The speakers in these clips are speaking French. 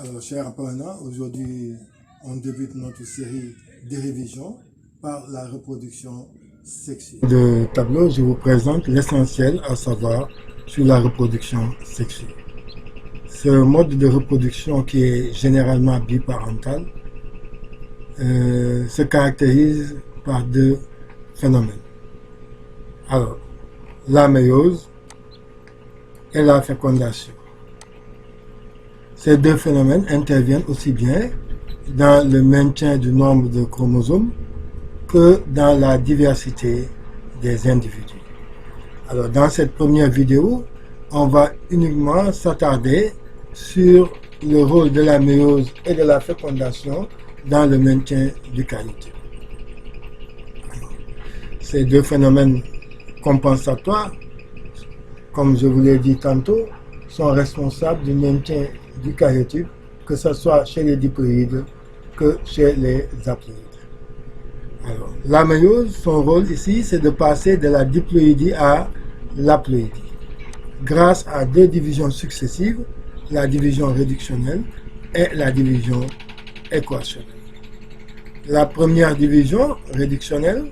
Alors, chers apprenants, aujourd'hui, on débute notre série de révisions par la reproduction sexuelle. De tableau, je vous présente l'essentiel à savoir sur la reproduction sexuelle. Ce mode de reproduction qui est généralement biparental se caractérise par deux phénomènes. Alors, la méiose et la fécondation. Ces deux phénomènes interviennent aussi bien dans le maintien du nombre de chromosomes que dans la diversité des individus. Alors, dans cette première vidéo, on va uniquement s'attarder sur le rôle de la méiose et de la fécondation dans le maintien du carité. Ces deux phénomènes compensatoires, comme je vous l'ai dit tantôt, sont responsables du maintien du caryotype, que ce soit chez les diploïdes que chez les haploïdes. Alors, la méiose, son rôle ici, c'est de passer de la diploïdie à l'haploïdie, grâce à deux divisions successives, la division réductionnelle et la division équationnelle. La première division réductionnelle,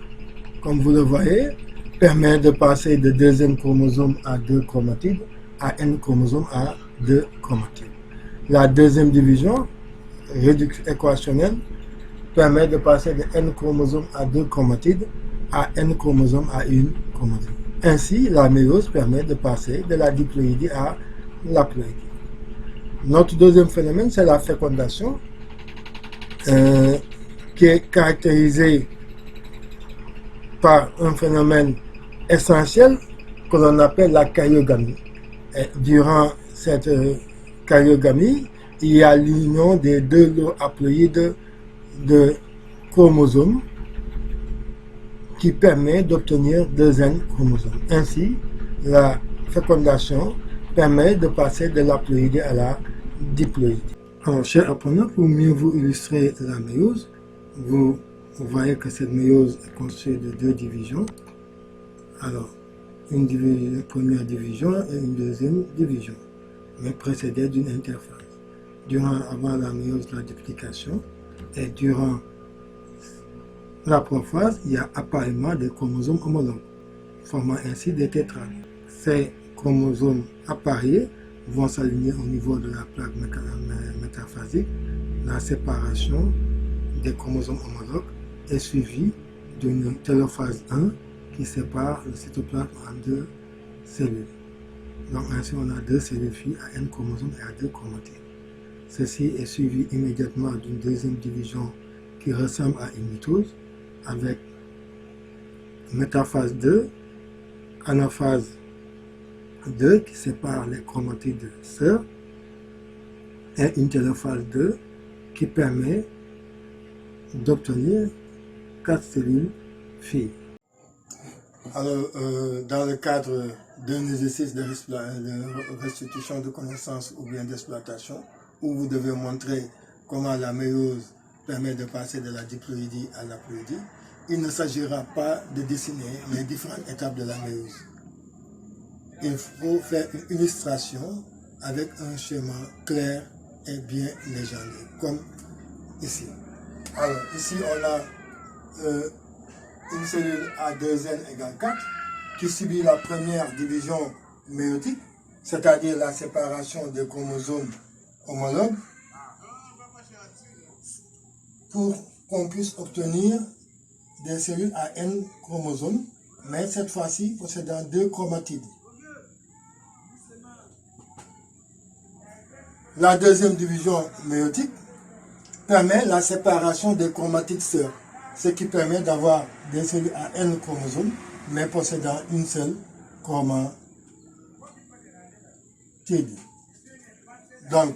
comme vous le voyez, permet de passer de 2 N chromosomes à 2 chromatides à N chromosomes à 2 chromatides. La deuxième division équationnelle permet de passer de N chromosomes à 2 chromatides à N chromosomes à 1 chromatide. Ainsi, la méiose permet de passer de la diploïdie à l'haploïdie. Notre deuxième phénomène, c'est la fécondation, qui est caractérisée par un phénomène essentiel que l'on appelle la karyogamie. Et durant cette karyogamie, il y a l'union des deux lots haploïdes de chromosomes qui permet d'obtenir 2 N chromosomes. Ainsi, la fécondation permet de passer de l'haploïdie à la diploïdie. Alors, chers apprenants, pour mieux vous illustrer la méiose, vous voyez que cette méiose est constituée de deux divisions. Alors, une première division et une deuxième division, mais précédée d'une interphase. Avant la méiose, la duplication, et durant la prophase, il y a appareillement des chromosomes homologues, formant ainsi des tétrades. Ces chromosomes appareillés vont s'aligner au niveau de la plaque métaphasique. La séparation des chromosomes homologues est suivie d'une télophase 1 qui sépare le cytoplasme en deux cellules. Donc ainsi on a deux cellules filles à N chromosomes et à 2 chromatides. Ceci est suivi immédiatement d'une deuxième division qui ressemble à une mitose avec métaphase 2, anaphase 2 qui sépare les chromatides sœurs et une télophase 2 qui permet d'obtenir 4 cellules filles. Alors, dans le cadre d'un exercice de restitution de connaissances ou bien d'exploitation, où vous devez montrer comment la méiose permet de passer de la diploïdie à l'haploïdie, il ne s'agira pas de dessiner les différentes étapes de la méiose. Il faut faire une illustration avec un schéma clair et bien légendé, comme ici. Alors, ici, on a une cellule à 2N égale 4 qui subit la première division méiotique, c'est-à-dire la séparation des chromosomes homologues, pour qu'on puisse obtenir des cellules à N chromosomes, mais cette fois-ci possédant 2 chromatides. La deuxième division méiotique permet la séparation des chromatides sœurs, ce qui permet d'avoir des cellules à N chromosomes, mais possédant une seule chromatide. Donc,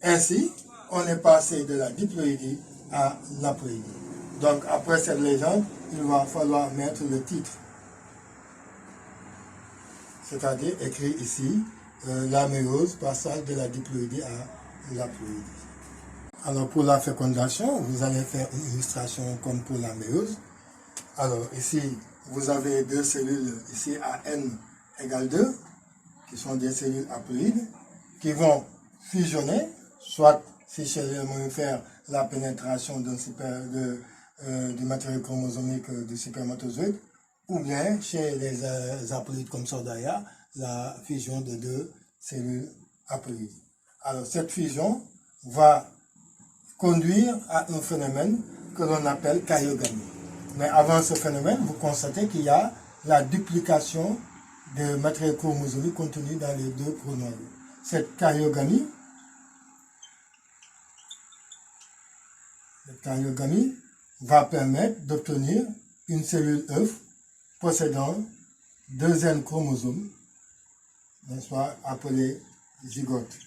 ainsi, on est passé de la diploïdie à l'haploïdie. Donc, après cette légende, il va falloir mettre le titre, c'est-à-dire écrit ici, la méiose, passage de la diploïdie à l'haploïdie. Alors, pour la fécondation, vous allez faire une illustration comme pour la méiose. Alors, ici, vous avez deux cellules, ici à N égale 2, qui sont des cellules haploïdes, qui vont fusionner soit si chez les mammifères, la pénétration du matériau chromosomique du spermatozoïde, ou bien chez les haploïdes comme Sordaia, la fusion de deux cellules haploïdes. Alors cette fusion va conduire à un phénomène que l'on appelle karyogamie. Mais avant ce phénomène, vous constatez qu'il y a la duplication de matériau chromosomique contenu dans les deux pronoyaux. Cette karyogamie va permettre d'obtenir une cellule œuf possédant deux N chromosomes, n'est-ce pas, appelés zygotes.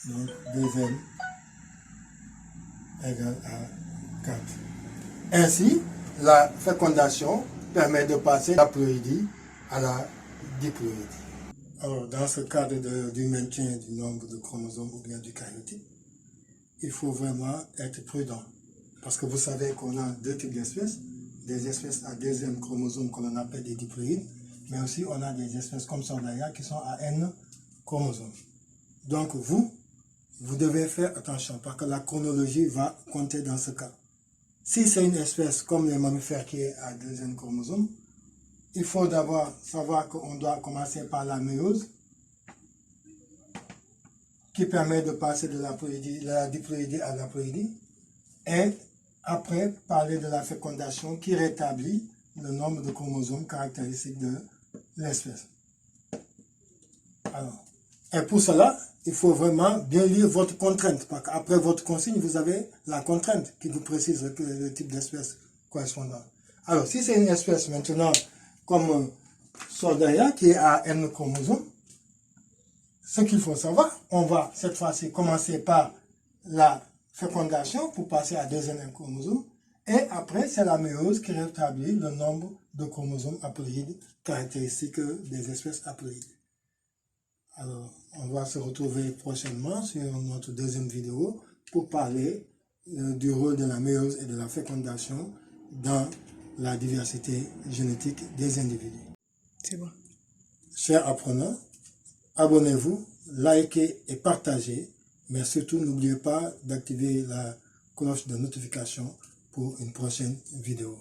Donc 2N égale à 4. Ainsi, la fécondation permet de passer de la ploïdie à la diploïdie. Alors, dans ce cadre du maintien du nombre de chromosomes ou bien du karyotype, il faut vraiment être prudent. Parce que vous savez qu'on a deux types d'espèces. Des espèces à deuxième chromosome que l'on appelle des diploïdes, mais aussi on a des espèces comme Sordaia qui sont à N chromosomes. Donc vous devez faire attention parce que la chronologie va compter dans ce cas. Si c'est une espèce comme les mammifères qui est à deuxième chromosome, il faut d'abord savoir qu'on doit commencer par la méiose qui permet de passer de la diploïdie à la ploïdie et après parler de la fécondation qui rétablit le nombre de chromosomes caractéristiques de l'espèce. Alors, et pour cela, il faut vraiment bien lire votre contrainte, parce qu'après votre consigne, vous avez la contrainte qui vous précise le type d'espèce correspondant. Alors, si c'est une espèce maintenant comme Sordaia qui est à N chromosomes, ce qu'il faut savoir, on va cette fois-ci commencer par la fécondation pour passer à deuxième chromosome, et après c'est la méiose qui rétablit le nombre de chromosomes haploïdes caractéristiques des espèces haploïdes. Alors, on va se retrouver prochainement sur notre deuxième vidéo pour parler du rôle de la méiose et de la fécondation dans la diversité génétique des individus. C'est bon. Chers apprenants, abonnez-vous, likez et partagez, mais surtout n'oubliez pas d'activer la cloche de notification pour une prochaine vidéo.